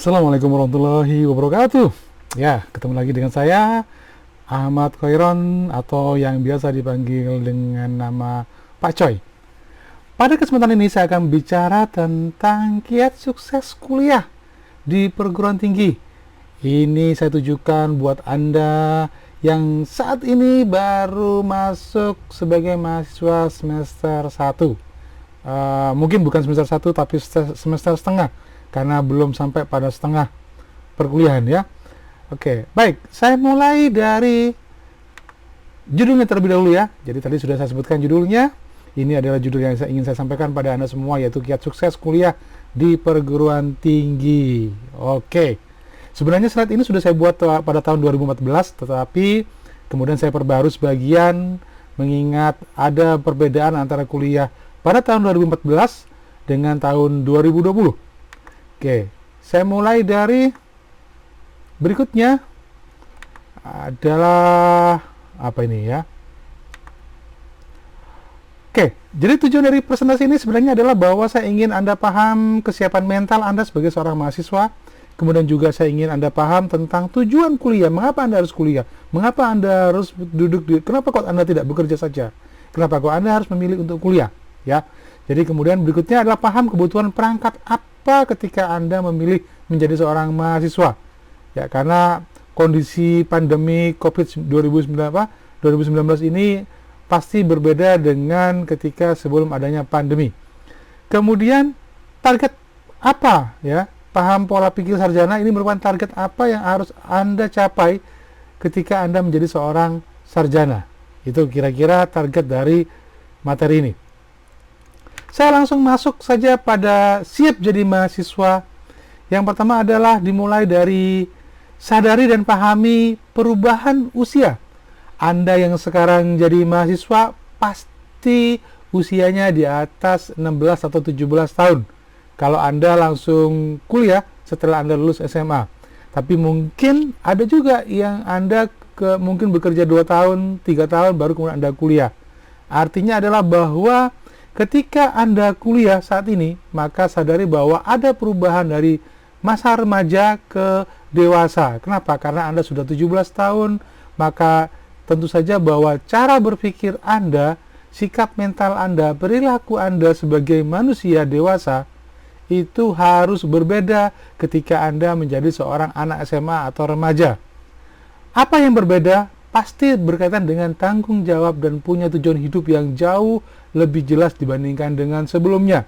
Assalamualaikum warahmatullahi wabarakatuh. Ya, ketemu lagi dengan saya, Ahmad Khairon, atau yang biasa dipanggil dengan nama Pak Coy. Pada kesempatan ini saya akan bicara tentang kiat sukses kuliah di perguruan tinggi. Ini saya tujukan buat Anda yang saat ini baru masuk sebagai mahasiswa semester 1. Mungkin bukan semester 1 tapi semester setengah, karena belum sampai pada setengah perkuliahan ya. Oke, baik, saya mulai dari judulnya terlebih dahulu ya. Jadi tadi sudah saya sebutkan judulnya. Ini adalah judul yang ingin saya sampaikan pada Anda semua, yaitu kiat sukses kuliah di perguruan tinggi. Oke, sebenarnya slide ini sudah saya buat pada tahun 2014, tetapi kemudian saya perbarui sebagian mengingat ada perbedaan antara kuliah pada tahun 2014 dengan tahun 2020. Oke, saya mulai dari berikutnya adalah apa ini ya? Oke, jadi tujuan dari presentasi ini sebenarnya adalah bahwa saya ingin Anda paham kesiapan mental Anda sebagai seorang mahasiswa. Kemudian juga saya ingin Anda paham tentang tujuan kuliah, mengapa Anda harus kuliah, mengapa Anda harus duduk kenapa kok Anda tidak bekerja saja, kenapa kok Anda harus memilih untuk kuliah, ya. Jadi kemudian berikutnya adalah paham kebutuhan perangkat apa ketika Anda memilih menjadi seorang mahasiswa. Ya, karena kondisi pandemi COVID 2019 ini pasti berbeda dengan ketika sebelum adanya pandemi. Kemudian target apa ya? Paham pola pikir sarjana ini merupakan target apa yang harus Anda capai ketika Anda menjadi seorang sarjana. Itu kira-kira target dari materi ini. Saya langsung masuk saja pada siap jadi mahasiswa. Yang pertama adalah dimulai dari sadari dan pahami perubahan usia. Anda yang sekarang jadi mahasiswa pasti usianya di atas 16 atau 17 tahun. Kalau Anda langsung kuliah setelah Anda lulus SMA. Tapi mungkin ada juga yang Anda mungkin bekerja 2 tahun, 3 tahun baru kemudian Anda kuliah. Artinya adalah bahwa ketika Anda kuliah saat ini, maka sadari bahwa ada perubahan dari masa remaja ke dewasa. Kenapa? Karena Anda sudah 17 tahun, maka tentu saja bahwa cara berpikir Anda, sikap mental Anda, perilaku Anda sebagai manusia dewasa, itu harus berbeda ketika Anda menjadi seorang anak SMA atau remaja. Apa yang berbeda? Pasti berkaitan dengan tanggung jawab dan punya tujuan hidup yang jauh lebih jelas dibandingkan dengan sebelumnya.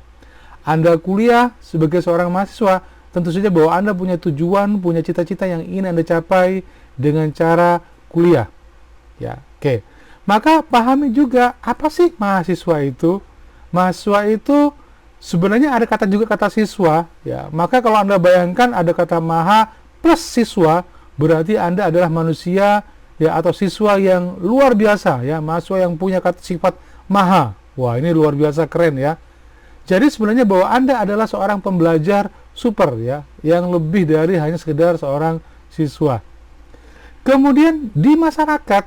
Anda kuliah sebagai seorang mahasiswa, tentu saja bahwa Anda punya tujuan, punya cita-cita yang ingin Anda capai dengan cara kuliah. Ya, oke. Maka pahami juga apa sih mahasiswa itu? Mahasiswa itu sebenarnya ada kata siswa, ya. Maka kalau Anda bayangkan ada kata maha plus siswa, berarti Anda adalah manusia ya atau siswa yang luar biasa ya, mahasiswa yang punya sifat maha. Wah, ini luar biasa keren ya. Jadi sebenarnya bahwa Anda adalah seorang pembelajar super ya, yang lebih dari hanya sekedar seorang siswa. Kemudian di masyarakat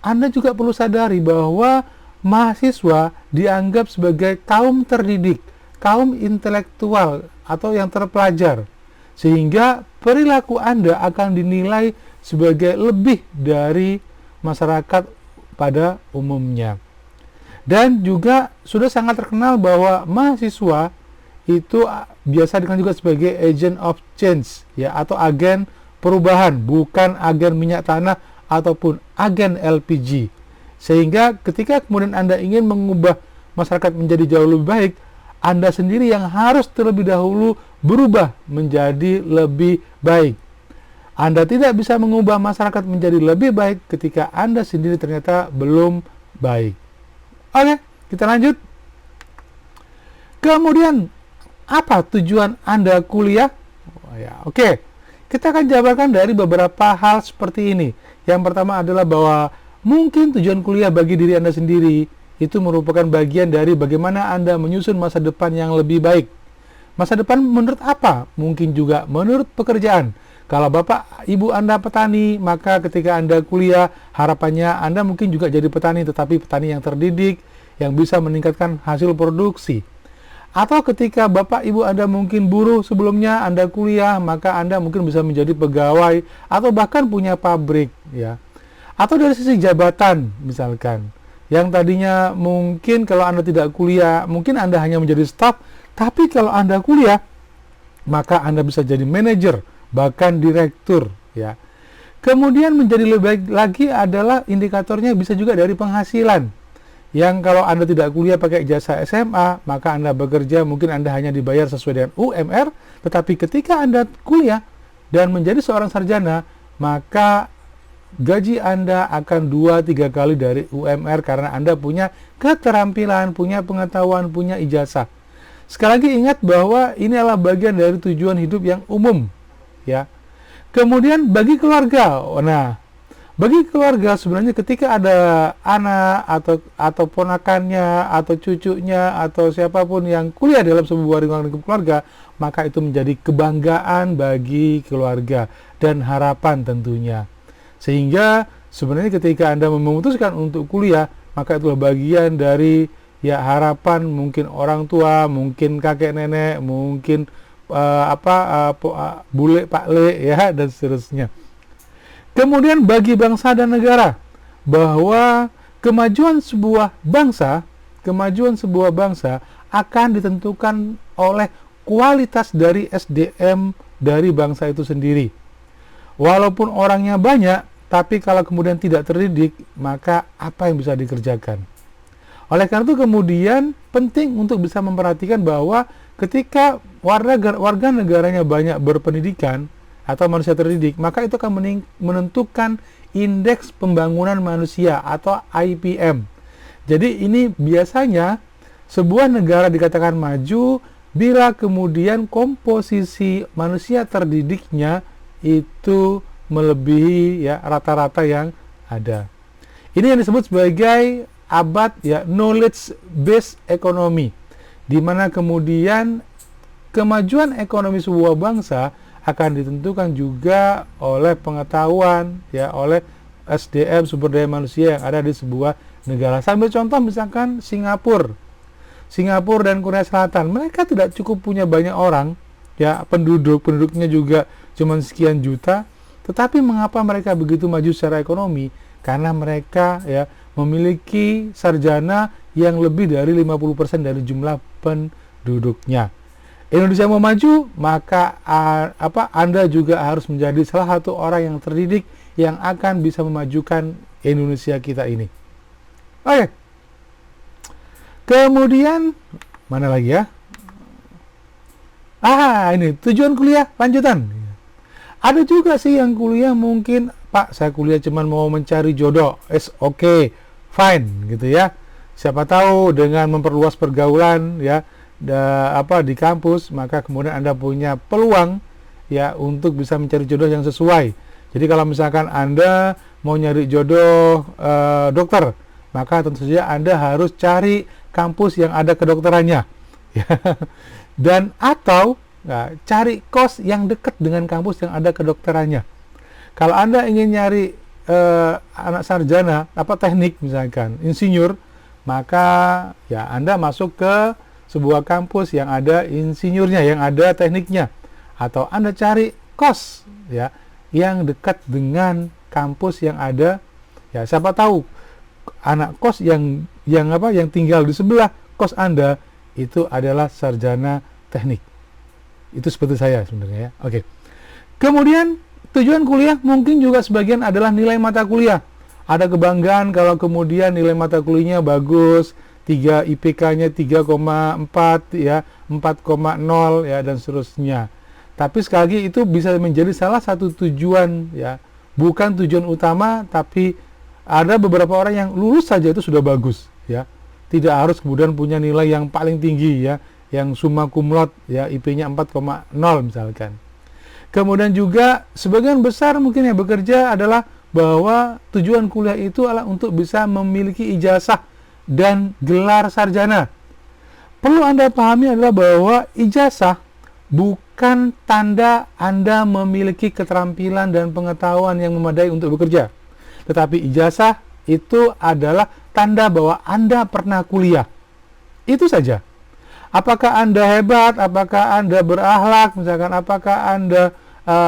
Anda juga perlu sadari bahwa mahasiswa dianggap sebagai kaum terdidik, kaum intelektual atau yang terpelajar. Sehingga perilaku Anda akan dinilai sebagai lebih dari masyarakat pada umumnya. Dan juga sudah sangat terkenal bahwa mahasiswa itu biasa dikenal juga sebagai agent of change ya, atau agen perubahan, bukan agen minyak tanah ataupun agen LPG. Sehingga ketika kemudian Anda ingin mengubah masyarakat menjadi jauh lebih baik, Anda sendiri yang harus terlebih dahulu berubah menjadi lebih baik. Anda tidak bisa mengubah masyarakat menjadi lebih baik ketika Anda sendiri ternyata belum baik. Oke, kita lanjut. Kemudian, apa tujuan Anda kuliah? Oke, kita akan jabarkan dari beberapa hal seperti ini. Yang pertama adalah bahwa mungkin tujuan kuliah bagi diri Anda sendiri itu merupakan bagian dari bagaimana Anda menyusun masa depan yang lebih baik. Masa depan menurut apa? Mungkin juga menurut pekerjaan. Kalau Bapak, Ibu Anda petani, maka ketika Anda kuliah, harapannya Anda mungkin juga jadi petani, tetapi petani yang terdidik, yang bisa meningkatkan hasil produksi. Atau ketika Bapak Ibu Anda mungkin buruh sebelumnya, Anda kuliah, maka Anda mungkin bisa menjadi pegawai atau bahkan punya pabrik, ya. Atau dari sisi jabatan misalkan, yang tadinya mungkin kalau Anda tidak kuliah, mungkin Anda hanya menjadi staf, tapi kalau Anda kuliah, maka Anda bisa jadi manajer, bahkan direktur, ya. Kemudian menjadi lebih baik lagi adalah indikatornya bisa juga dari penghasilan. Yang kalau Anda tidak kuliah pakai ijazah SMA, maka Anda bekerja mungkin Anda hanya dibayar sesuai dengan UMR, tetapi ketika Anda kuliah dan menjadi seorang sarjana, maka gaji Anda akan 2-3 kali dari UMR karena Anda punya keterampilan, punya pengetahuan, punya ijazah. Sekali lagi ingat bahwa ini adalah bagian dari tujuan hidup yang umum, ya. Kemudian bagi keluarga, bagi keluarga sebenarnya ketika ada anak atau ponakannya atau cucunya atau siapapun yang kuliah dalam sebuah lingkungan keluarga, maka itu menjadi kebanggaan bagi keluarga dan harapan tentunya. Sehingga sebenarnya ketika Anda memutuskan untuk kuliah, maka itulah bagian dari ya harapan mungkin orang tua, mungkin kakek nenek, mungkin bule pak le ya dan seterusnya. Kemudian bagi bangsa dan negara, bahwa kemajuan sebuah bangsa akan ditentukan oleh kualitas dari SDM dari bangsa itu sendiri. Walaupun orangnya banyak, tapi kalau kemudian tidak terdidik, maka apa yang bisa dikerjakan? Oleh karena itu kemudian penting untuk bisa memperhatikan bahwa ketika warga negaranya banyak berpendidikan, atau manusia terdidik, maka itu akan menentukan indeks pembangunan manusia atau IPM. Jadi ini biasanya sebuah negara dikatakan maju bila kemudian komposisi manusia terdidiknya itu melebihi ya rata-rata yang ada. Ini yang disebut sebagai abad ya knowledge based economy, di mana kemudian kemajuan ekonomi sebuah bangsa akan ditentukan juga oleh pengetahuan, ya, oleh SDM, sumber daya manusia yang ada di sebuah negara. Sambil contoh misalkan Singapura dan Korea Selatan, mereka tidak cukup punya banyak orang, ya, penduduknya juga cuma sekian juta, tetapi mengapa mereka begitu maju secara ekonomi? Karena mereka ya memiliki sarjana yang lebih dari 50% dari jumlah penduduknya. Indonesia mau maju, maka Anda juga harus menjadi salah satu orang yang terdidik yang akan bisa memajukan Indonesia kita ini. Oke. Kemudian mana lagi ya? Ini tujuan kuliah lanjutan. Ada juga sih yang kuliah mungkin, Pak, saya kuliah cuman mau mencari jodoh. Oke, fine gitu ya. Siapa tahu dengan memperluas pergaulan ya di kampus, maka kemudian Anda punya peluang ya untuk bisa mencari jodoh yang sesuai. Jadi kalau misalkan Anda mau nyari jodoh dokter, maka tentu saja Anda harus cari kampus yang ada kedokterannya ya. Dan atau cari kos yang dekat dengan kampus yang ada kedokterannya. Kalau Anda ingin nyari anak sarjana teknik misalkan insinyur, maka ya Anda masuk ke sebuah kampus yang ada insinyurnya, yang ada tekniknya, atau Anda cari kos ya yang dekat dengan kampus yang ada, ya siapa tahu anak kos yang tinggal di sebelah kos Anda itu adalah sarjana teknik. Itu seperti saya sebenarnya ya. Oke. Kemudian tujuan kuliah mungkin juga sebagian adalah nilai mata kuliah. Ada kebanggaan kalau kemudian nilai mata kuliahnya bagus, IPK-nya 3,4 ya, 4,0 ya dan seterusnya. Tapi sekali lagi itu bisa menjadi salah satu tujuan ya, bukan tujuan utama, tapi ada beberapa orang yang lulus saja itu sudah bagus ya. Tidak harus kemudian punya nilai yang paling tinggi ya, yang summa cum laude ya, IP-nya 4,0 misalkan. Kemudian juga sebagian besar mungkin yang bekerja adalah bahwa tujuan kuliah itu adalah untuk bisa memiliki ijazah dan gelar sarjana. Perlu Anda pahami adalah bahwa ijazah bukan tanda Anda memiliki keterampilan dan pengetahuan yang memadai untuk bekerja. Tetapi ijazah itu adalah tanda bahwa Anda pernah kuliah. Itu saja. Apakah Anda hebat, apakah Anda berakhlak, misalkan apakah Anda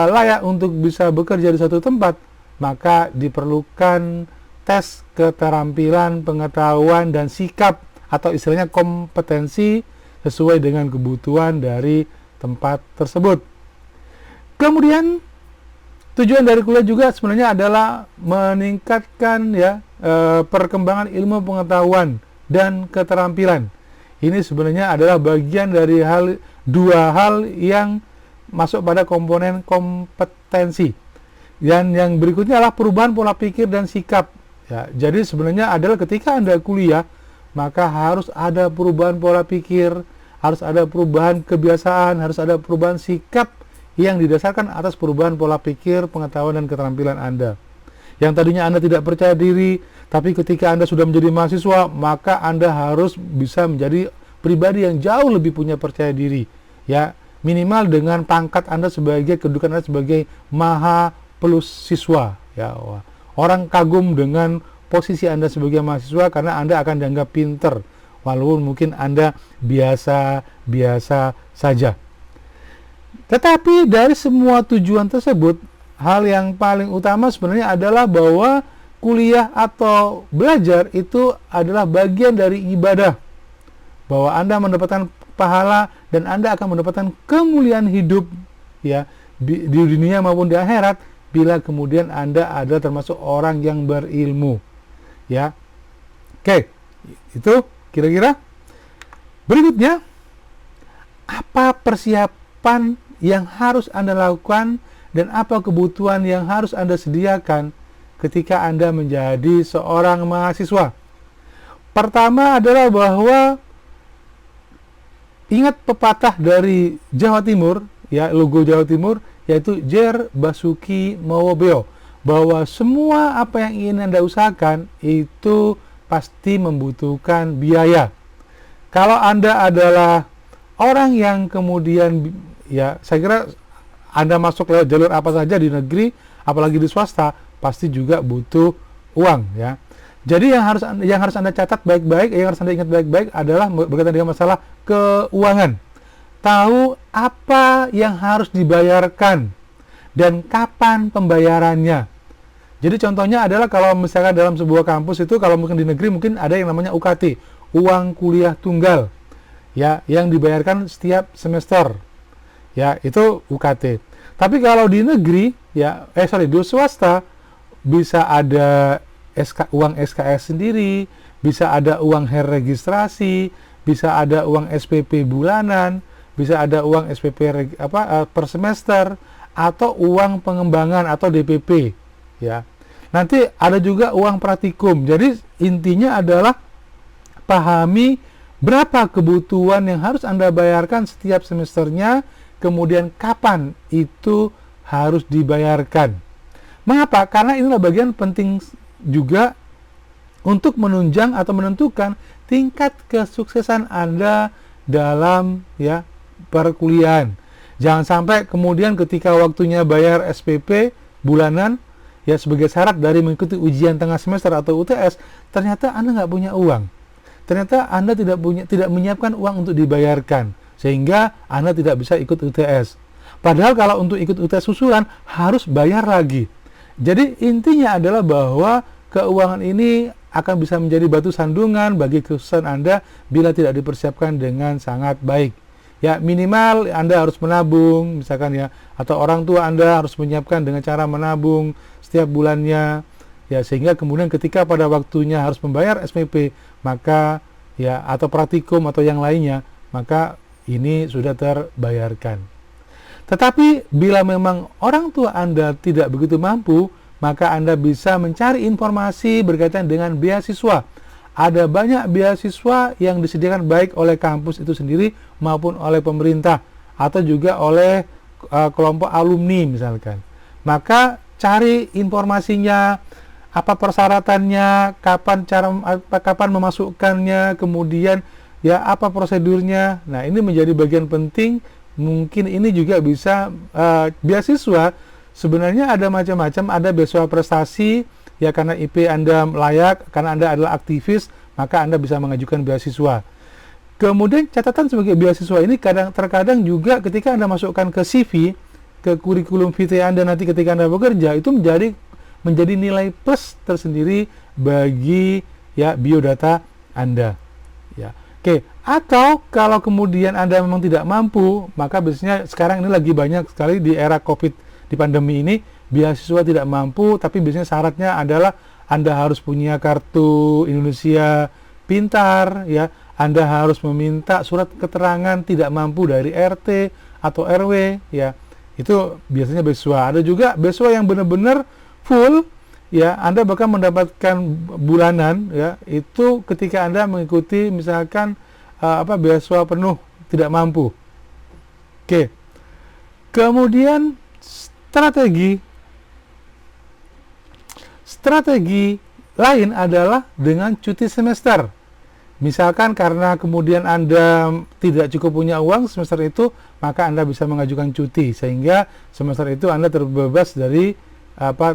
layak untuk bisa bekerja di satu tempat, maka diperlukan tes keterampilan, pengetahuan, dan sikap atau istilahnya kompetensi sesuai dengan kebutuhan dari tempat tersebut. Kemudian tujuan dari kuliah juga sebenarnya adalah meningkatkan perkembangan ilmu pengetahuan dan keterampilan. Ini sebenarnya adalah bagian dari dua hal yang masuk pada komponen kompetensi. Dan yang berikutnya adalah perubahan pola pikir dan sikap. Ya, jadi sebenarnya adalah ketika Anda kuliah, maka harus ada perubahan pola pikir, harus ada perubahan kebiasaan, harus ada perubahan sikap yang didasarkan atas perubahan pola pikir, pengetahuan, dan keterampilan Anda. Yang tadinya Anda tidak percaya diri, tapi ketika Anda sudah menjadi mahasiswa, maka Anda harus bisa menjadi pribadi yang jauh lebih punya percaya diri. Ya, minimal dengan pangkat Anda kedudukan Anda sebagai maha plus siswa. Ya, orang kagum dengan posisi Anda sebagai mahasiswa karena Anda akan dianggap pinter, walaupun mungkin Anda biasa-biasa saja. Tetapi dari semua tujuan tersebut, hal yang paling utama sebenarnya adalah bahwa kuliah atau belajar itu adalah bagian dari ibadah. Bahwa Anda mendapatkan pahala dan Anda akan mendapatkan kemuliaan hidup ya di dunia maupun di akhirat bila kemudian Anda adalah termasuk orang yang berilmu. Ya. Oke. Itu kira-kira. Berikutnya, apa persiapan yang harus Anda lakukan dan apa kebutuhan yang harus Anda sediakan ketika Anda menjadi seorang mahasiswa? Pertama adalah bahwa ingat pepatah dari Jawa Timur, ya, logo Jawa Timur, yaitu Jer Basuki Mowobeo, bahwa semua apa yang ingin Anda usahakan itu pasti membutuhkan biaya. Kalau Anda adalah orang yang kemudian, ya, saya kira Anda masuk lewat jalur apa saja di negeri, apalagi di swasta, pasti juga butuh uang, ya. Jadi yang harus Anda catat baik-baik, yang harus Anda ingat baik-baik adalah berkaitan dengan masalah keuangan. Tahu apa yang harus dibayarkan dan kapan pembayarannya. Jadi contohnya adalah kalau misalkan dalam sebuah kampus itu, kalau mungkin di negeri mungkin ada yang namanya UKT, uang kuliah tunggal, ya, yang dibayarkan setiap semester. Ya, itu UKT. Tapi kalau di negeri, ya, di swasta bisa ada uang SKS sendiri, bisa ada uang registrasi, bisa ada uang SPP bulanan, bisa ada uang SPP per semester, atau uang pengembangan atau DPP, ya. Nanti ada juga uang praktikum. Jadi intinya adalah pahami berapa kebutuhan yang harus Anda bayarkan setiap semesternya, kemudian kapan itu harus dibayarkan. Mengapa? Karena inilah bagian penting juga untuk menunjang atau menentukan tingkat kesuksesan Anda dalam, ya, perkuliahan. Jangan sampai kemudian ketika waktunya bayar SPP bulanan, ya, sebagai syarat dari mengikuti ujian tengah semester atau UTS, ternyata Anda nggak punya uang. Ternyata Anda tidak menyiapkan uang untuk dibayarkan, sehingga Anda tidak bisa ikut UTS. Padahal kalau untuk ikut UTS susulan harus bayar lagi. Jadi intinya adalah bahwa keuangan ini akan bisa menjadi batu sandungan bagi kesuksesan Anda bila tidak dipersiapkan dengan sangat baik. Ya, minimal Anda harus menabung, misalkan, ya, atau orang tua Anda harus menyiapkan dengan cara menabung setiap bulannya, ya, sehingga kemudian ketika pada waktunya harus membayar SPP, maka, ya, atau praktikum atau yang lainnya, maka ini sudah terbayarkan. Tetapi bila memang orang tua Anda tidak begitu mampu, maka Anda bisa mencari informasi berkaitan dengan beasiswa. Ada banyak beasiswa yang disediakan baik oleh kampus itu sendiri maupun oleh pemerintah atau juga oleh kelompok alumni misalkan. Maka cari informasinya, apa persyaratannya, kapan memasukkannya, kemudian, ya, apa prosedurnya. Nah, ini menjadi bagian penting. Mungkin ini juga bisa beasiswa. Sebenarnya ada macam-macam, ada beasiswa prestasi, ya, karena IP Anda layak, karena Anda adalah aktivis, maka Anda bisa mengajukan beasiswa. Kemudian catatan sebagai beasiswa ini terkadang juga ketika Anda masukkan ke CV, ke kurikulum vitae Anda nanti ketika Anda bekerja, itu menjadi nilai plus tersendiri bagi ya biodata Anda. Ya. Oke, atau kalau kemudian Anda memang tidak mampu, maka biasanya sekarang ini lagi banyak sekali di era Covid di pandemi ini, beasiswa tidak mampu, tapi biasanya syaratnya adalah Anda harus punya kartu Indonesia Pintar, ya. Anda harus meminta surat keterangan tidak mampu dari RT atau RW, ya. Itu biasanya beasiswa. Ada juga beasiswa yang benar-benar full, ya. Anda bahkan mendapatkan bulanan, ya. Itu ketika Anda mengikuti misalkan beasiswa penuh tidak mampu. Oke. Kemudian strategi lain adalah dengan cuti semester. Misalkan karena kemudian Anda tidak cukup punya uang semester itu, maka Anda bisa mengajukan cuti sehingga semester itu Anda terbebas dari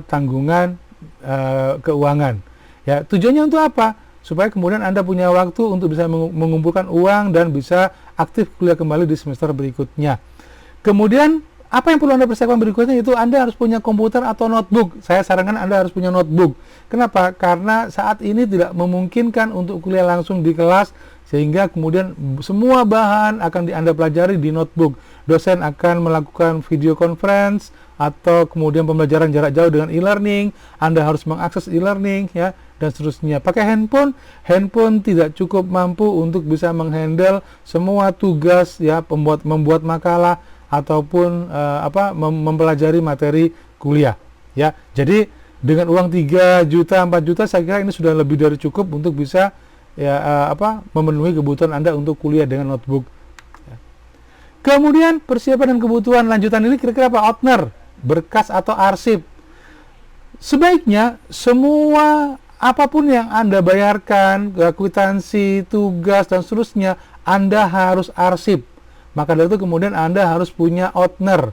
tanggungan keuangan. Ya, tujuannya untuk apa? Supaya kemudian Anda punya waktu untuk bisa mengumpulkan uang dan bisa aktif kuliah kembali di semester berikutnya. Kemudian apa yang perlu Anda persiapkan berikutnya itu Anda harus punya komputer atau notebook. Saya sarankan Anda harus punya notebook. Kenapa? Karena saat ini tidak memungkinkan untuk kuliah langsung di kelas, sehingga kemudian semua bahan akan Anda pelajari di notebook. Dosen akan melakukan video conference atau kemudian pembelajaran jarak jauh dengan e-learning. Anda harus mengakses e-learning, ya, dan seterusnya. Pakai handphone tidak cukup mampu untuk bisa menghandle semua tugas, ya, membuat makalah ataupun mempelajari materi kuliah, ya. Jadi dengan uang 3 juta 4 juta saya kira ini sudah lebih dari cukup untuk bisa memenuhi kebutuhan Anda untuk kuliah dengan notebook, ya. Kemudian persiapan dan kebutuhan lanjutan ini kira-kira apa? Outner, berkas atau arsip. Sebaiknya semua apapun yang Anda bayarkan, kwitansi, tugas dan seterusnya, Anda harus arsip. Maka dari itu kemudian Anda harus punya outner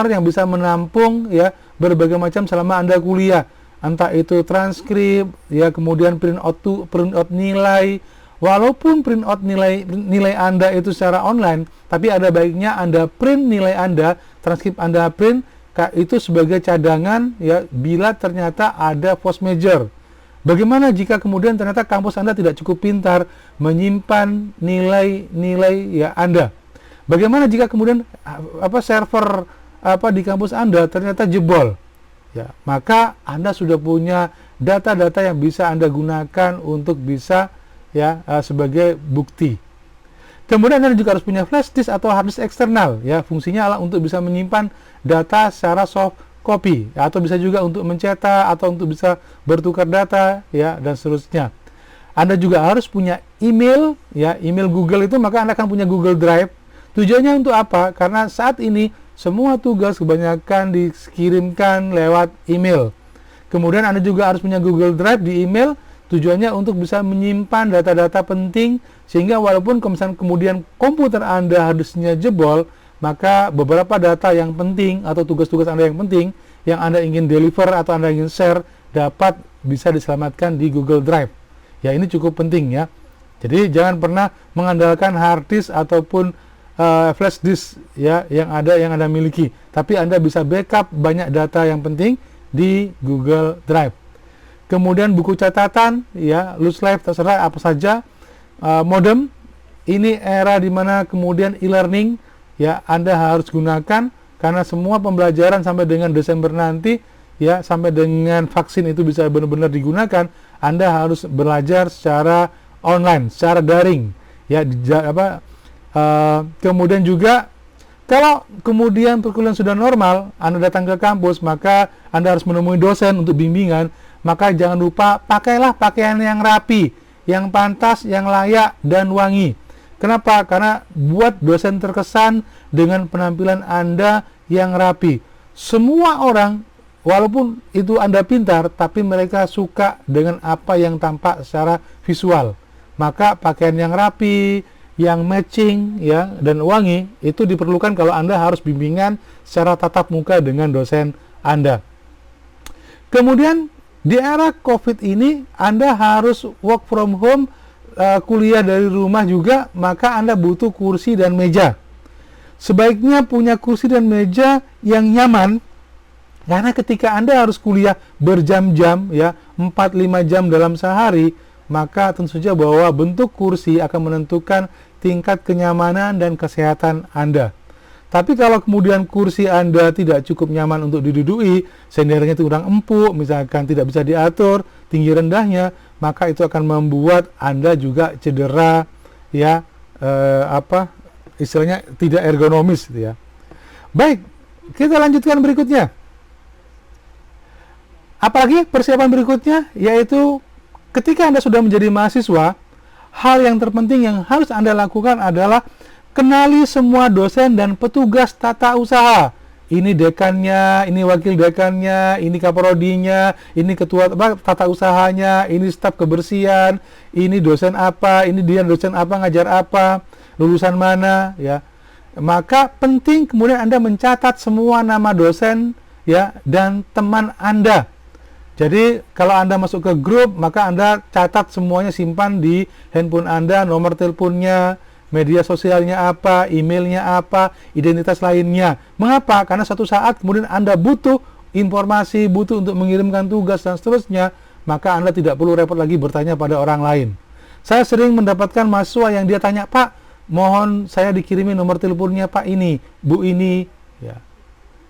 yang bisa menampung, ya, berbagai macam selama Anda kuliah, entah itu transkrip, ya, kemudian print out nilai. Walaupun print out nilai Anda itu secara online, tapi ada baiknya Anda print nilai Anda, transkrip Anda print itu sebagai cadangan, ya, bila ternyata ada force major. Bagaimana jika kemudian ternyata kampus Anda tidak cukup pintar menyimpan nilai-nilai, ya, Anda? Bagaimana jika kemudian server di kampus Anda ternyata jebol? Ya, maka Anda sudah punya data-data yang bisa Anda gunakan untuk bisa, ya, sebagai bukti. Kemudian Anda juga harus punya flash disk atau hard disk eksternal, ya. Fungsinya adalah untuk bisa menyimpan data secara soft copy, ya, atau bisa juga untuk mencetak atau untuk bisa bertukar data, ya, dan seterusnya. Anda juga harus punya email, ya, email Google itu, maka Anda akan punya Google Drive. Tujuannya untuk apa? Karena saat ini semua tugas kebanyakan dikirimkan lewat email. Kemudian Anda juga harus punya Google Drive di email. Tujuannya untuk bisa menyimpan data-data penting, sehingga walaupun kemudian komputer Anda harusnya jebol, maka beberapa data yang penting atau tugas-tugas Anda yang penting yang Anda ingin deliver atau Anda ingin share dapat bisa diselamatkan di Google Drive. Ya, ini cukup penting, ya. Jadi jangan pernah mengandalkan hard disk ataupun flash disk, ya, yang Anda miliki, tapi Anda bisa backup banyak data yang penting di Google Drive. Kemudian buku catatan, ya, loose life, terserah apa saja. Modem, ini era dimana kemudian e-learning, ya, Anda harus gunakan karena semua pembelajaran sampai dengan Desember nanti, ya, sampai dengan vaksin itu bisa benar-benar digunakan, Anda harus belajar secara online, secara daring, ya. Kemudian juga kalau kemudian perkuliahan sudah normal, Anda datang ke kampus, maka Anda harus menemui dosen untuk bimbingan. Maka jangan lupa pakailah pakaian yang rapi, yang pantas, yang layak dan wangi. Kenapa? Karena buat dosen terkesan dengan penampilan Anda yang rapi. Semua orang, walaupun itu Anda pintar, tapi mereka suka dengan apa yang tampak secara visual. Maka pakaian yang rapi, yang matching, ya, dan wangi itu diperlukan kalau Anda harus bimbingan secara tatap muka dengan dosen Anda. Kemudian di era COVID ini Anda harus work from home kuliah dari rumah juga, maka Anda butuh kursi dan meja. Sebaiknya punya kursi dan meja yang nyaman, karena ketika Anda harus kuliah berjam-jam, ya 4-5 jam dalam sehari, maka tentu saja bahwa bentuk kursi akan menentukan tingkat kenyamanan dan kesehatan Anda. Tapi kalau kemudian kursi Anda tidak cukup nyaman untuk diduduki, sendernya itu kurang empuk, misalkan tidak bisa diatur tinggi rendahnya, maka itu akan membuat Anda juga cedera, ya istilahnya tidak ergonomis, gitu ya. Baik, kita lanjutkan berikutnya. Apalagi persiapan berikutnya, yaitu ketika Anda sudah menjadi mahasiswa, hal yang terpenting yang harus Anda lakukan adalah kenali semua dosen dan petugas tata usaha. Ini dekannya, ini wakil dekannya, ini kaprodinya, ini ketua tata usahanya, ini staf kebersihan, ini dosen apa, ini dia dosen apa, ngajar apa, lulusan mana, ya. Maka penting kemudian Anda mencatat semua nama dosen, ya, dan teman Anda. Jadi kalau Anda masuk ke grup, maka Anda catat semuanya, simpan di handphone Anda, nomor teleponnya, media sosialnya apa, emailnya apa, identitas lainnya. Mengapa? Karena suatu saat kemudian Anda butuh informasi, butuh untuk mengirimkan tugas dan seterusnya, maka Anda tidak perlu repot lagi bertanya pada orang lain. Saya sering mendapatkan mahasiswa yang dia tanya, Pak, mohon saya dikirimi nomor teleponnya Pak ini, Bu ini. Ya.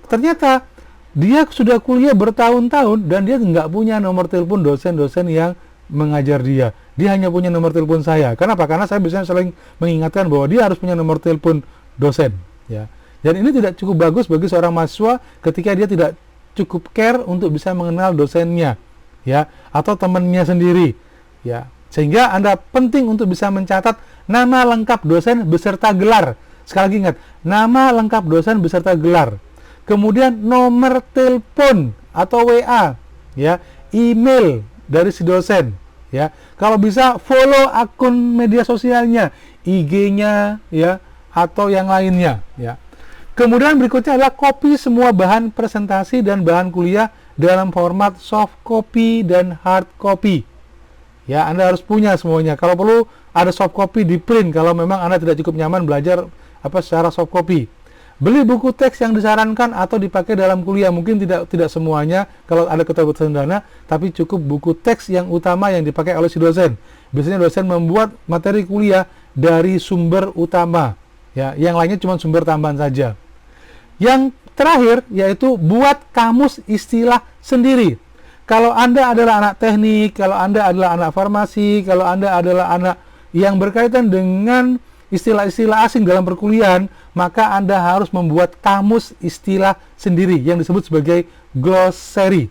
Ternyata dia sudah kuliah bertahun-tahun dan dia nggak punya nomor telepon dosen-dosen yang mengajar dia. Dia hanya punya nomor telepon saya. Kenapa? Karena saya biasanya sering mengingatkan bahwa dia harus punya nomor telepon dosen. Ya. Dan ini tidak cukup bagus bagi seorang mahasiswa ketika dia tidak cukup care untuk bisa mengenal dosennya, ya, atau temannya sendiri, ya. Sehingga Anda penting untuk bisa mencatat nama lengkap dosen beserta gelar. Sekali lagi ingat, nama lengkap dosen beserta gelar. Kemudian nomor telepon atau WA, ya, email dari si dosen, ya. Kalau bisa follow akun media sosialnya, IG-nya, ya, atau yang lainnya, ya. Kemudian berikutnya adalah copy semua bahan presentasi dan bahan kuliah dalam format soft copy dan hard copy. Ya, Anda harus punya semuanya. Kalau perlu ada soft copy di print kalau memang Anda tidak cukup nyaman belajar secara soft copy. Beli buku teks yang disarankan atau dipakai dalam kuliah. Mungkin tidak semuanya kalau ada keterbatasan dana, tapi cukup buku teks yang utama yang dipakai oleh si dosen. Biasanya dosen membuat materi kuliah dari sumber utama. Ya, yang lainnya cuma sumber tambahan saja. Yang terakhir yaitu buat kamus istilah sendiri. Kalau Anda adalah anak teknik, kalau Anda adalah anak farmasi, kalau Anda adalah anak yang berkaitan dengan istilah-istilah asing dalam perkuliahan, maka Anda harus membuat kamus istilah sendiri yang disebut sebagai glossary.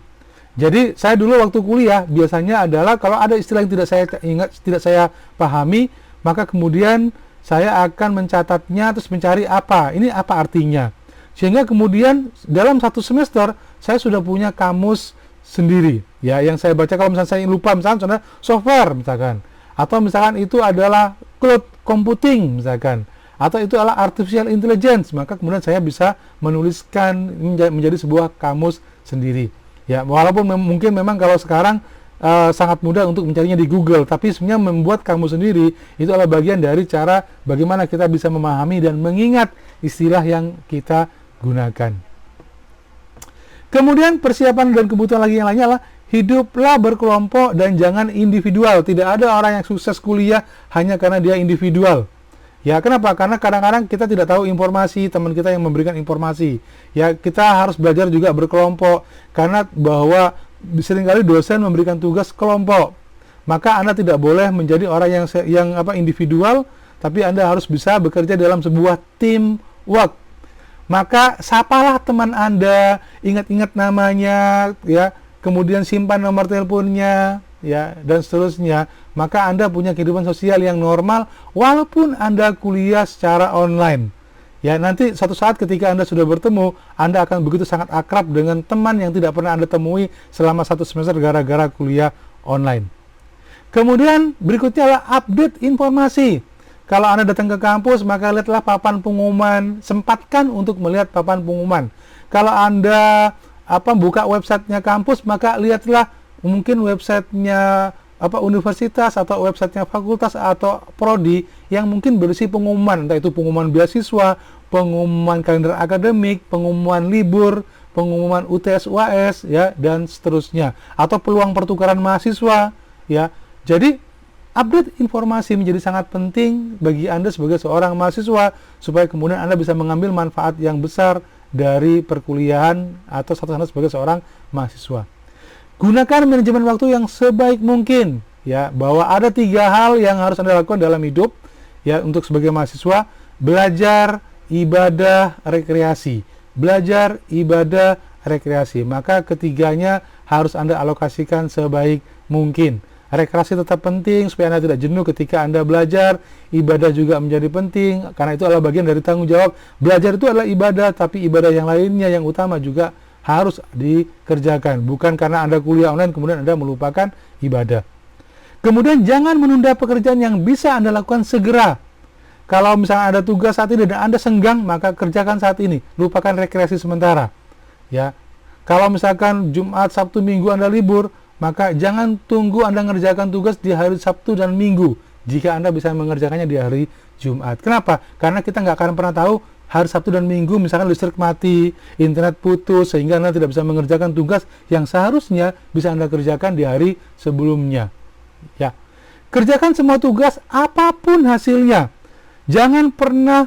Jadi, saya dulu waktu kuliah biasanya adalah kalau ada istilah yang tidak saya ingat, tidak saya pahami, maka kemudian saya akan mencatatnya terus mencari ini apa artinya. Sehingga kemudian dalam satu semester saya sudah punya kamus sendiri, ya, yang saya baca. Kalau misalnya saya lupa, misalkan software misalkan, atau misalkan itu adalah cloud computing misalkan, atau itu adalah artificial intelligence, maka kemudian saya bisa menuliskan menjadi sebuah kamus sendiri, ya. Walaupun mungkin memang kalau sekarang sangat mudah untuk mencarinya di Google, tapi sebenarnya membuat kamus sendiri itu adalah bagian dari cara bagaimana kita bisa memahami dan mengingat istilah yang kita gunakan. Kemudian persiapan dan kebutuhan lagi yang lainnya adalah hiduplah berkelompok dan jangan individual. Tidak ada orang yang sukses kuliah hanya karena dia individual. Ya, kenapa? Karena kadang-kadang kita tidak tahu informasi, teman kita yang memberikan informasi. Ya, kita harus belajar juga berkelompok, karena bahwa seringkali dosen memberikan tugas kelompok. Maka Anda tidak boleh menjadi orang yang individual, tapi Anda harus bisa bekerja dalam sebuah teamwork. Maka sapalah teman Anda, ingat-ingat namanya, ya, kemudian simpan nomor teleponnya, ya, dan seterusnya. Maka Anda punya kehidupan sosial yang normal walaupun Anda kuliah secara online. Ya, nanti suatu saat ketika Anda sudah bertemu, Anda akan begitu sangat akrab dengan teman yang tidak pernah Anda temui selama satu semester gara-gara kuliah online. Kemudian berikutnya adalah update informasi. Kalau Anda datang ke kampus, maka lihatlah papan pengumuman, sempatkan untuk melihat papan pengumuman. Kalau Anda buka websitenya kampus, maka lihatlah mungkin websitenya universitas atau websitenya fakultas atau prodi yang mungkin berisi pengumuman, entah itu pengumuman beasiswa, pengumuman kalender akademik, pengumuman libur, pengumuman UTS UAS, ya, dan seterusnya, atau peluang pertukaran mahasiswa, ya. Jadi update informasi menjadi sangat penting bagi Anda sebagai seorang mahasiswa supaya kemudian Anda bisa mengambil manfaat yang besar dari perkuliahan atau status Anda sebagai seorang mahasiswa. Gunakan manajemen waktu yang sebaik mungkin, ya, bahwa ada 3 hal yang harus Anda lakukan dalam hidup, ya, untuk sebagai mahasiswa: belajar, ibadah, rekreasi. Belajar, ibadah, rekreasi. Maka ketiganya harus Anda alokasikan sebaik mungkin. Rekreasi tetap penting supaya Anda tidak jenuh ketika Anda belajar. Ibadah juga menjadi penting karena itu adalah bagian dari tanggung jawab. Belajar itu adalah ibadah, tapi ibadah yang lainnya yang utama juga harus dikerjakan. Bukan karena Anda kuliah online kemudian Anda melupakan ibadah. Kemudian jangan menunda pekerjaan yang bisa Anda lakukan segera. Kalau misalnya ada tugas saat ini dan Anda senggang, maka kerjakan saat ini. Lupakan rekreasi sementara. Ya. Kalau misalkan Jumat, Sabtu, Minggu Anda libur, maka jangan tunggu Anda mengerjakan tugas di hari Sabtu dan Minggu jika Anda bisa mengerjakannya di hari Jumat. Kenapa? Karena kita nggak akan pernah tahu hari Sabtu dan Minggu misalkan listrik mati, internet putus, sehingga Anda tidak bisa mengerjakan tugas yang seharusnya bisa Anda kerjakan di hari sebelumnya. Ya. Kerjakan semua tugas apapun hasilnya. Jangan pernah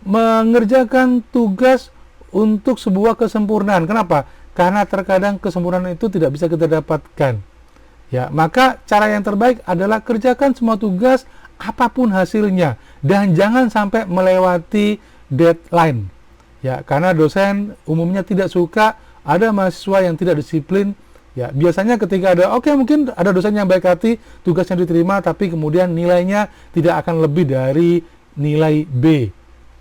mengerjakan tugas untuk sebuah kesempurnaan. Kenapa? Karena terkadang kesempurnaan itu tidak bisa kita dapatkan. Ya, maka cara yang terbaik adalah kerjakan semua tugas apapun hasilnya dan jangan sampai melewati deadline. Ya, karena dosen umumnya tidak suka ada mahasiswa yang tidak disiplin. Ya, biasanya ketika ada mungkin ada dosen yang baik hati, tugasnya diterima tapi kemudian nilainya tidak akan lebih dari nilai B.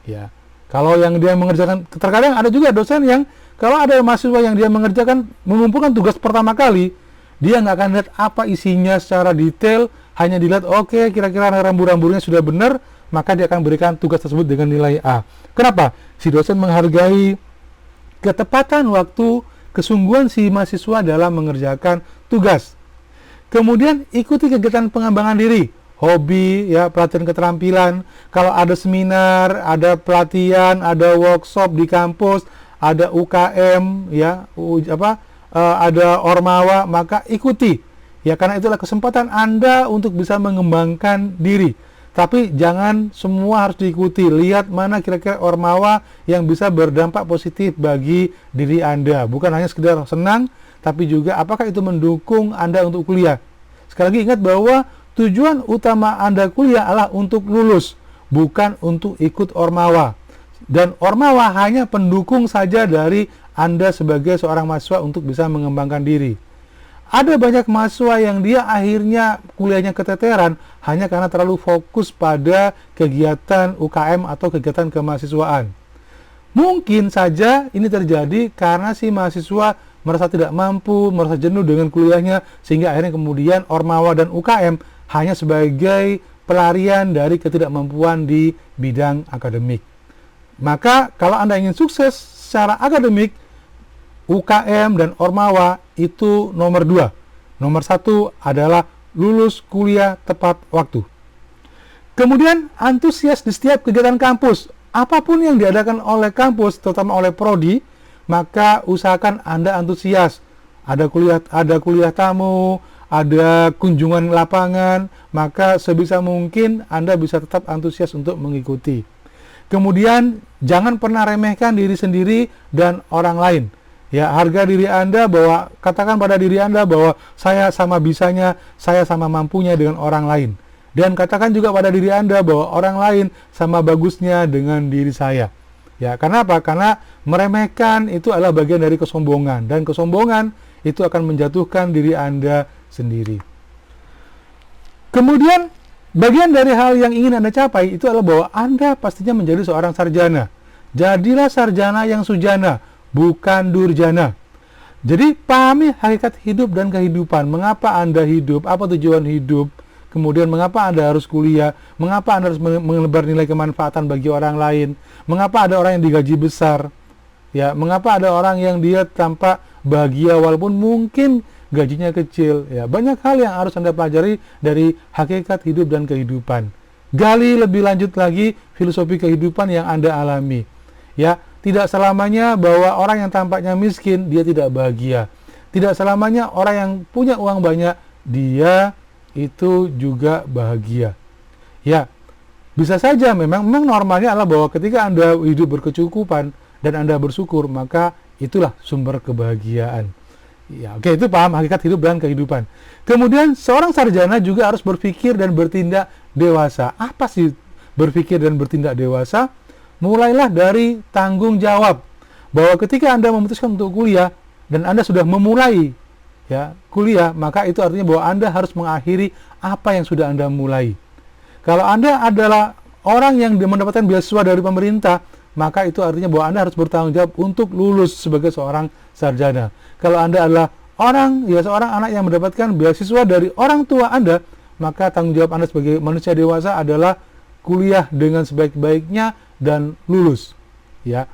Ya. Kalau yang dia mengerjakan, terkadang ada juga dosen yang kalau ada mahasiswa yang dia mengerjakan mengumpulkan tugas pertama kali, dia nggak akan lihat apa isinya secara detail, hanya dilihat kira-kira rambu-rambunya sudah benar, maka dia akan berikan tugas tersebut dengan nilai A. Kenapa? Si dosen menghargai ketepatan waktu, kesungguhan si mahasiswa dalam mengerjakan tugas. Kemudian ikuti kegiatan pengembangan diri, hobi, ya, pelatihan keterampilan. Kalau ada seminar, ada pelatihan, ada workshop di kampus, ada UKM, ya, ada Ormawa, maka ikuti. Ya, karena itulah kesempatan Anda untuk bisa mengembangkan diri. Tapi jangan semua harus diikuti. Lihat mana kira-kira Ormawa yang bisa berdampak positif bagi diri Anda. Bukan hanya sekedar senang, tapi juga apakah itu mendukung Anda untuk kuliah. Sekali lagi ingat bahwa tujuan utama Anda kuliah adalah untuk lulus, bukan untuk ikut Ormawa. Dan Ormawa hanya pendukung saja dari Anda sebagai seorang mahasiswa untuk bisa mengembangkan diri. Ada banyak mahasiswa yang dia akhirnya kuliahnya keteteran hanya karena terlalu fokus pada kegiatan UKM atau kegiatan kemahasiswaan. Mungkin saja ini terjadi karena si mahasiswa merasa tidak mampu, merasa jenuh dengan kuliahnya, sehingga akhirnya kemudian Ormawa dan UKM hanya sebagai pelarian dari ketidakmampuan di bidang akademik. Maka kalau Anda ingin sukses secara akademik, UKM dan Ormawa itu nomor 2. Nomor 1 adalah lulus kuliah tepat waktu. Kemudian antusias di setiap kegiatan kampus. Apapun yang diadakan oleh kampus, terutama oleh prodi, maka usahakan Anda antusias. Ada kuliah tamu, ada kunjungan lapangan, maka sebisa mungkin Anda bisa tetap antusias untuk mengikuti. Kemudian jangan pernah remehkan diri sendiri dan orang lain. Ya, harga diri Anda, bahwa katakan pada diri Anda bahwa saya sama bisanya, saya sama mampunya dengan orang lain. Dan katakan juga pada diri Anda bahwa orang lain sama bagusnya dengan diri saya. Ya, karena apa? Karena meremehkan itu adalah bagian dari kesombongan, dan kesombongan itu akan menjatuhkan diri Anda sendiri. Kemudian bagian dari hal yang ingin Anda capai itu adalah bahwa Anda pastinya menjadi seorang sarjana. Jadilah sarjana yang sujana, bukan durjana. Jadi pahami hakikat hidup dan kehidupan. Mengapa Anda hidup? Apa tujuan hidup? Kemudian mengapa Anda harus kuliah? Mengapa Anda harus menebar nilai kemanfaatan bagi orang lain? Mengapa ada orang yang digaji besar? Ya, mengapa ada orang yang dia tampak bahagia walaupun mungkin gajinya kecil. Ya, banyak hal yang harus Anda pelajari dari hakikat hidup dan kehidupan. Gali lebih lanjut lagi filosofi kehidupan yang Anda alami. Ya, tidak selamanya bahwa orang yang tampaknya miskin dia tidak bahagia. Tidak selamanya orang yang punya uang banyak dia itu juga bahagia. Ya, bisa saja memang normalnya adalah bahwa ketika Anda hidup berkecukupan dan Anda bersyukur, maka itulah sumber kebahagiaan. Ya, oke, itu paham hakikat hidup dan kehidupan. Kemudian seorang sarjana juga harus berpikir dan bertindak dewasa. Apa sih berpikir dan bertindak dewasa? Mulailah dari tanggung jawab. Bahwa ketika Anda memutuskan untuk kuliah dan Anda sudah memulai ya kuliah, maka itu artinya bahwa Anda harus mengakhiri apa yang sudah Anda mulai. Kalau Anda adalah orang yang mendapatkan beasiswa dari pemerintah, maka itu artinya bahwa Anda harus bertanggung jawab untuk lulus sebagai seorang sarjana. Kalau Anda adalah seorang anak yang mendapatkan beasiswa dari orang tua Anda, maka tanggung jawab Anda sebagai manusia dewasa adalah kuliah dengan sebaik-baiknya dan lulus. Ya.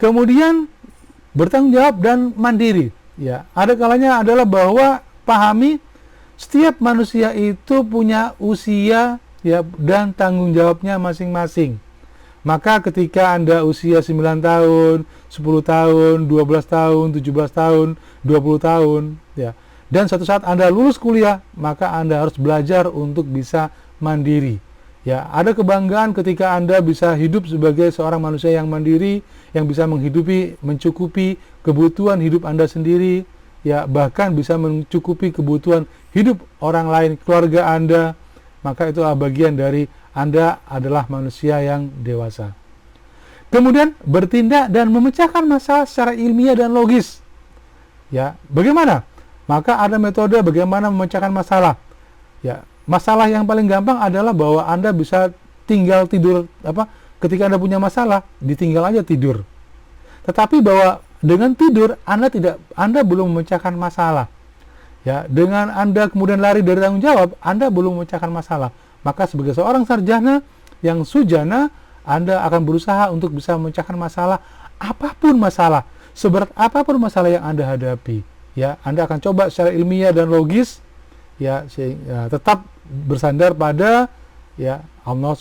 Kemudian bertanggung jawab dan mandiri. Ya, ada kalanya adalah bahwa pahami setiap manusia itu punya usia ya dan tanggung jawabnya masing-masing. Maka ketika Anda usia 9 tahun, 10 tahun, 12 tahun, 17 tahun, 20 tahun ya, dan suatu saat Anda lulus kuliah, maka Anda harus belajar untuk bisa mandiri. Ya, ada kebanggaan ketika Anda bisa hidup sebagai seorang manusia yang mandiri, yang bisa mencukupi kebutuhan hidup Anda sendiri, ya, bahkan bisa mencukupi kebutuhan hidup orang lain, keluarga Anda. Maka itulah bagian dari Anda adalah manusia yang dewasa. Kemudian bertindak dan memecahkan masalah secara ilmiah dan logis. Ya, bagaimana? Maka ada metode bagaimana memecahkan masalah. Ya, masalah yang paling gampang adalah bahwa Anda bisa tinggal tidur ketika Anda punya masalah, ditinggal aja tidur. Tetapi bahwa dengan tidur Anda belum memecahkan masalah. Ya, dengan Anda kemudian lari dari tanggung jawab, Anda belum memecahkan masalah. Maka sebagai seorang sarjana yang sujana, Anda akan berusaha untuk bisa memecahkan masalah, apapun masalah, seberat apapun masalah yang Anda hadapi. Ya, Anda akan coba secara ilmiah dan logis, ya, tetap bersandar pada ya Allah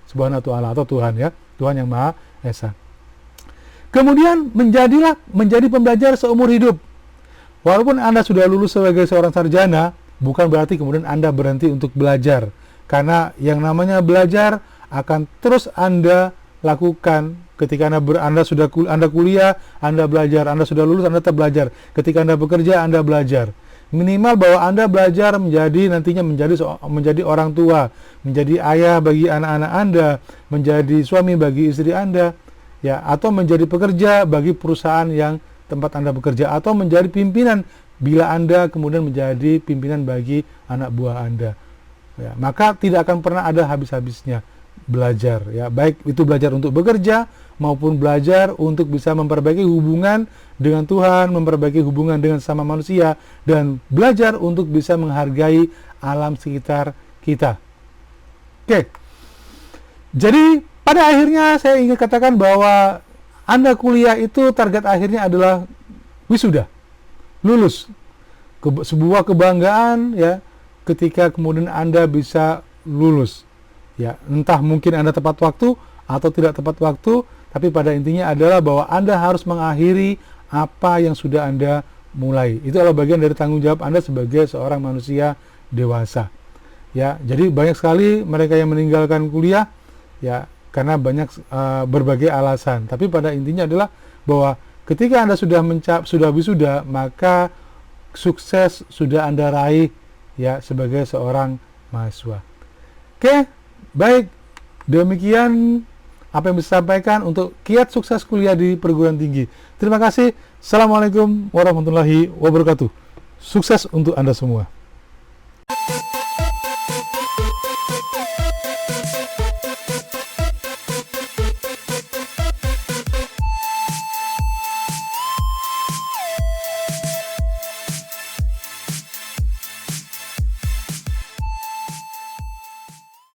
Subhanahu wa Ta'ala atau Tuhan, ya, Tuhan yang Maha Esa. Kemudian menjadi pembelajar seumur hidup. Walaupun Anda sudah lulus sebagai seorang sarjana, bukan berarti kemudian Anda berhenti untuk belajar. Karena yang namanya belajar akan terus Anda lakukan. Ketika Anda kuliah, Anda belajar. Anda sudah lulus, Anda tetap belajar. Ketika Anda bekerja, Anda belajar. Minimal bahwa Anda belajar nantinya menjadi orang tua, menjadi ayah bagi anak-anak Anda, menjadi suami bagi istri Anda, ya, atau menjadi pekerja bagi perusahaan yang tempat Anda bekerja, atau menjadi pimpinan bila Anda kemudian menjadi pimpinan bagi anak buah Anda. Ya, maka tidak akan pernah ada habis-habisnya belajar, ya, baik itu belajar untuk bekerja maupun belajar untuk bisa memperbaiki hubungan dengan Tuhan, memperbaiki hubungan dengan sesama manusia, dan belajar untuk bisa menghargai alam sekitar kita. Oke. Jadi pada akhirnya saya ingin katakan bahwa Anda kuliah itu target akhirnya adalah wisuda, lulus. Sebuah kebanggaan, ya, ketika kemudian Anda bisa lulus. Ya, entah mungkin Anda tepat waktu atau tidak tepat waktu, tapi pada intinya adalah bahwa Anda harus mengakhiri apa yang sudah Anda mulai. Itu adalah bagian dari tanggung jawab Anda sebagai seorang manusia dewasa. Ya, jadi banyak sekali mereka yang meninggalkan kuliah, ya, karena banyak berbagai alasan. Tapi pada intinya adalah bahwa ketika Anda sudah wisuda, maka sukses sudah Anda raih, ya, sebagai seorang mahasiswa. Oke, baik. Demikian apa yang bisa sampaikan untuk kiat sukses kuliah di perguruan tinggi. Terima kasih. Assalamualaikum warahmatullahi wabarakatuh. Sukses untuk Anda semua.